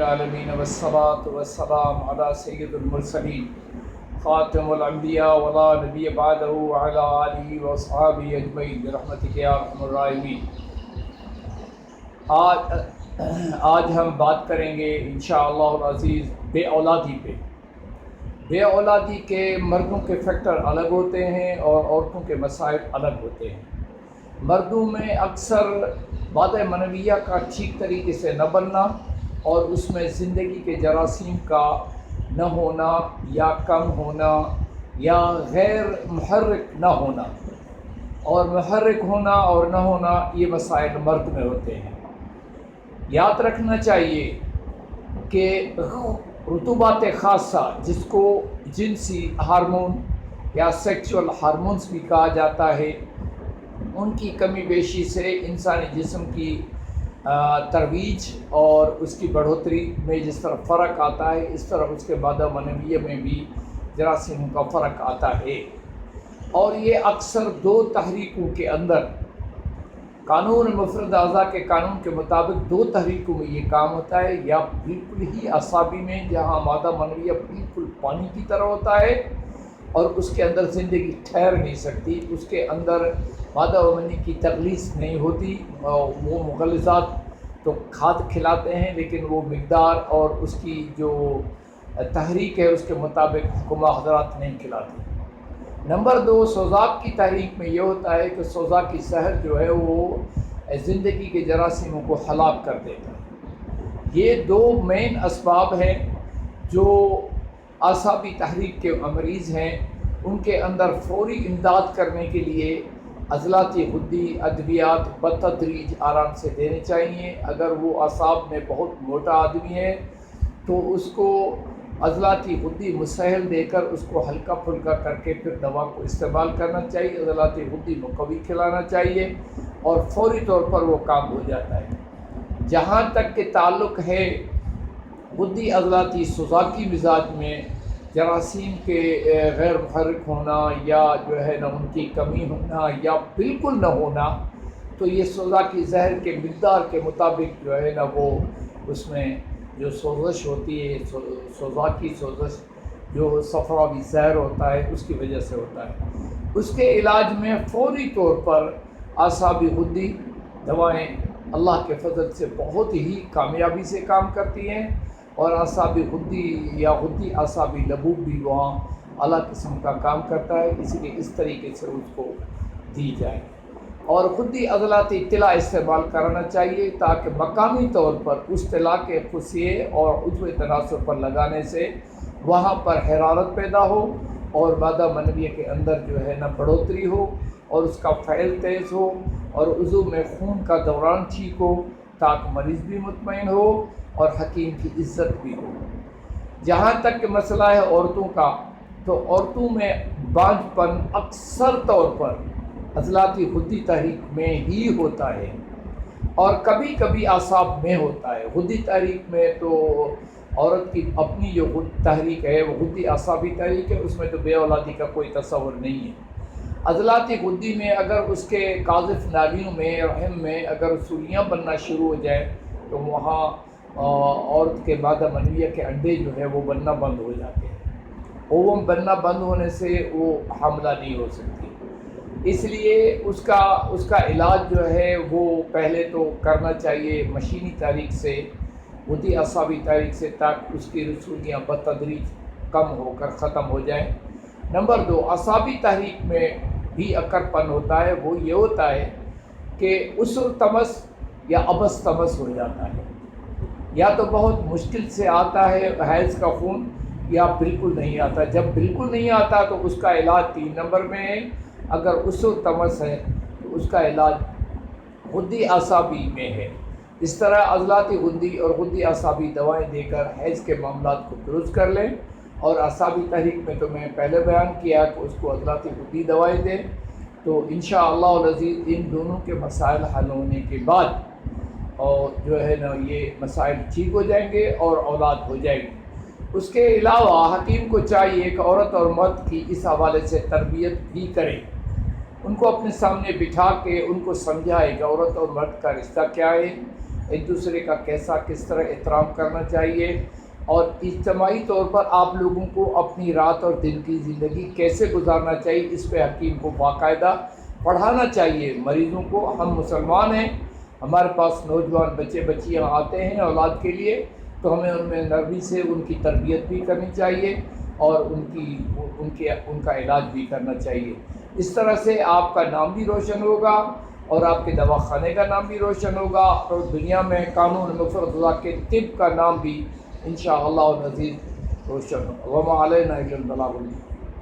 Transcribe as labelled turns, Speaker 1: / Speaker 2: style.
Speaker 1: العالمین والصلاة والسلام علی سید المرسلین خاتم الانبیاء ولا نبی بعدہ وعلی آلہ واصحابہ اجمعین برحمتک یا ارحم الراحمین۔ آج ہم بات کریں گے انشاءاللہ العزیز بے اولادی پہ۔ بے اولادی کے مردوں کے فیکٹر الگ ہوتے ہیں اور عورتوں کے مسائل الگ ہوتے ہیں۔ مردوں میں اکثر وعدہ منویہ کا ٹھیک طریقے سے نہ بننا اور اس میں زندگی کے جراثیم کا نہ ہونا یا کم ہونا یا غیر محرک نہ ہونا، اور محرک ہونا اور نہ ہونا یہ مسائل مرد میں ہوتے ہیں۔ یاد رکھنا چاہیے کہ رطوبات خاصہ جس کو جنسی ہارمون یا سیکچول ہارمونز بھی کہا جاتا ہے، ان کی کمی بیشی سے انسانی جسم کی ترویج اور اس کی بڑھوتری میں جس طرح فرق آتا ہے، اس طرح اس کے مادہ منویہ میں بھی جراثیموں کا فرق آتا ہے۔ اور یہ اکثر دو تحریکوں کے اندر، قانون مفرد اعضاء کے قانون کے مطابق دو تحریکوں میں یہ کام ہوتا ہے، یا بالکل ہی اعصابی میں جہاں مادہ منویہ بالکل پانی کی طرح ہوتا ہے اور اس کے اندر زندگی ٹھہر نہیں سکتی، اس کے اندر مادہ منی کی تخلیص نہیں ہوتی۔ وہ مغلظات تو کھاد کھلاتے ہیں لیکن وہ مقدار اور اس کی جو تحریک ہے اس کے مطابق حکمہ حضرات نہیں کھلاتے۔ نمبر دو، سوزاک کی تحریک میں یہ ہوتا ہے کہ سوزاک کی زہر جو ہے وہ زندگی کے جراثیموں کو ہلاک کر دیتا ہے۔ یہ دو مین اسباب ہیں جو اعصابی تحریک کے مریض ہیں ان کے اندر فوری امداد کرنے کے لیے عضلاتی غدی ادویات بتدریج آرام سے دینے چاہیے۔ اگر وہ اعصاب میں بہت موٹا آدمی ہے تو اس کو عضلاتی غدی مسہل دے کر اس کو ہلکا پھلکا کر کے پھر دوا کو استعمال کرنا چاہیے۔ عضلاتی غدی مقوی کھلانا چاہیے اور فوری طور پر وہ کام ہو جاتا ہے۔ جہاں تک کہ تعلق ہے غدی عضلاتی سوزاکی مزاج میں جراثیم کے غیر محرک ہونا یا جو ہے نا ان کی کمی ہونا یا بالکل نہ ہونا، تو یہ سوزاکی زہر کے مقدار کے مطابق جو ہے نا وہ اس میں جو سوزش ہوتی ہے، سوزاکی سوزش جو صفراوی زہر ہوتا ہے اس کی وجہ سے ہوتا ہے۔ اس کے علاج میں فوری طور پر اعصابی غدی دوائیں اللہ کے فضل سے بہت ہی کامیابی سے کام کرتی ہیں، اور اعصابی غدی یا غدی اعصابی لبوب بھی وہاں اعلیٰ قسم کا کام کرتا ہے، اس لیے اس طریقے سے اس کو دی جائے۔ اور غدی عضلاتی طلا استعمال کرنا چاہیے تاکہ مقامی طور پر اس طلا کے خصیے اور عضو تناسب پر لگانے سے وہاں پر حرارت پیدا ہو اور مادہ منویہ کے اندر جو ہے نا بڑھوتری ہو اور اس کا فعل تیز ہو اور عضو میں خون کا دوران ٹھیک ہو تاکہ مریض بھی مطمئن ہو اور حکیم کی عزت بھی ہو۔ جہاں تک کہ مسئلہ ہے عورتوں کا، تو عورتوں میں بانجھ پن اکثر طور پر عضلاتی غدی تحریک میں ہی ہوتا ہے اور کبھی کبھی اعصاب میں ہوتا ہے۔ غدی تحریک میں تو عورت کی اپنی جو تحریک ہے وہ غدی اعصابی تحریک ہے، اس میں تو بے اولادی کا کوئی تصور نہیں ہے۔ عضلاتی غدی میں اگر اس کے قاذف نالیوں میں رحم میں اگر سولیاں بننا شروع ہو جائیں تو وہاں عورت کے مادہ منویہ کے انڈے جو ہے وہ بننا بند ہو جاتے ہیں۔ اووم بننا بند ہونے سے وہ حاملہ نہیں ہو سکتی، اس لیے اس کا علاج جو ہے وہ پہلے تو کرنا چاہیے مشینی تحریک سے، غدی اعصابی تحریک سے، تاکہ اس کی رسولیاں بتدریج کم ہو کر ختم ہو جائیں۔ نمبر دو، اعصابی تحریک میں بھی اکر پن ہوتا ہے، وہ یہ ہوتا ہے کہ عسر تمس یا ابس تمس ہو جاتا ہے، یا تو بہت مشکل سے آتا ہے حیض کا خون یا بالکل نہیں آتا۔ جب بالکل نہیں آتا تو اس کا علاج 3 نمبر میں ہے۔ اگر عسر تمس ہے تو اس کا علاج غدی اعصابی میں ہے۔ اس طرح عضلاتی غدی اور غدی اعصابی دوائیں دے کر حیض کے معاملات کو درست کر لیں، اور اعصابی تحریک میں تو میں پہلے بیان کیا کہ اس کو عضلاتی غدی دوائیں دیں، تو انشاءاللہ العزیز ان دونوں کے مسائل حل ہونے کے بعد اور جو ہے نا یہ مسائل ٹھیک ہو جائیں گے اور اولاد ہو جائے گی۔ اس کے علاوہ حکیم کو چاہیے کہ عورت اور مرد کی اس حوالے سے تربیت بھی کرے، ان کو اپنے سامنے بٹھا کے ان کو سمجھائے کہ عورت اور مرد کا رشتہ کیا ہے، ایک دوسرے کا کس طرح احترام کرنا چاہیے، اور اجتماعی طور پر آپ لوگوں کو اپنی رات اور دن کی زندگی کیسے گزارنا چاہیے، اس پہ حکیم کو باقاعدہ پڑھانا چاہیے مریضوں کو۔ ہم مسلمان ہیں، ہمارے پاس نوجوان بچے بچیاں آتے ہیں اولاد کے لیے، تو ہمیں ان میں نرمی سے ان کی تربیت بھی کرنی چاہیے اور ان کا علاج بھی کرنا چاہیے۔ اس طرح سے آپ کا نام بھی روشن ہوگا اور آپ کے دواخانے کا نام بھی روشن ہوگا، اور دنیا میں قانون مفرد اللہ کے طب کا نام بھی انشاءاللہ العزیز روشن ہوگا۔ وما علینا الا البلاغ المبین۔